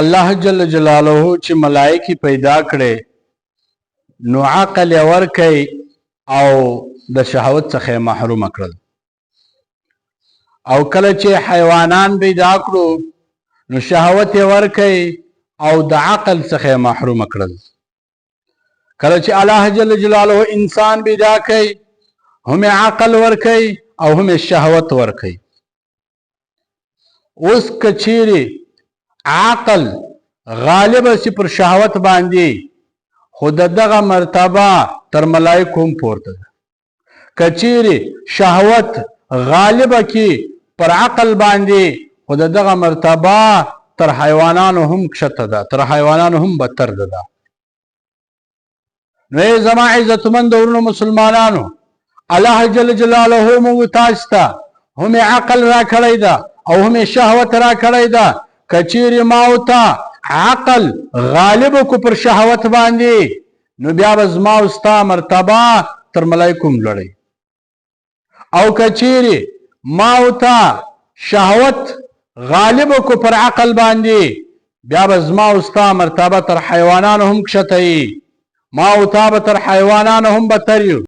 الله جل جلاله چې ملائکی پیدا کړي نو عقل یې ورکړي او د شهوت څخه محروم کړل، او کله چې حیوانان پیدا کړو نو شهوت یې ورکړي او د عقل څخه محروم کړل. کله چې الله جل جلاله انسان پیدا کړي هم عقل ورکړي او هم شهوت ورکړي. اوس کچيري عقل غالب سی پر شهوت باندې خود دغه مرتبه تر ملائکه هم پورته ده. کچيري شهوت غالب کی پر عقل باندې خود دغه مرتبه تر حیوانانو هم کشته ده، تر حیوانانو هم بدتر ده. نو زما عزتمند ورونو مسلمانانو، الله جل جلاله مو تاسو ته هم عقل را کړی ده او هم شهوت را کړی ده. کچيري ماوتا عقل غالب کو پر شهوت باندې نو بیا زما استا مرتبه تر ملائکوم لړی، او کچيري ماوتا شهوت غالب کو پر عقل باندې بیا زما استا مرتبه تر حیوانانو هم کشته، ما او تا به تر حیوانانو هم بدتر یو.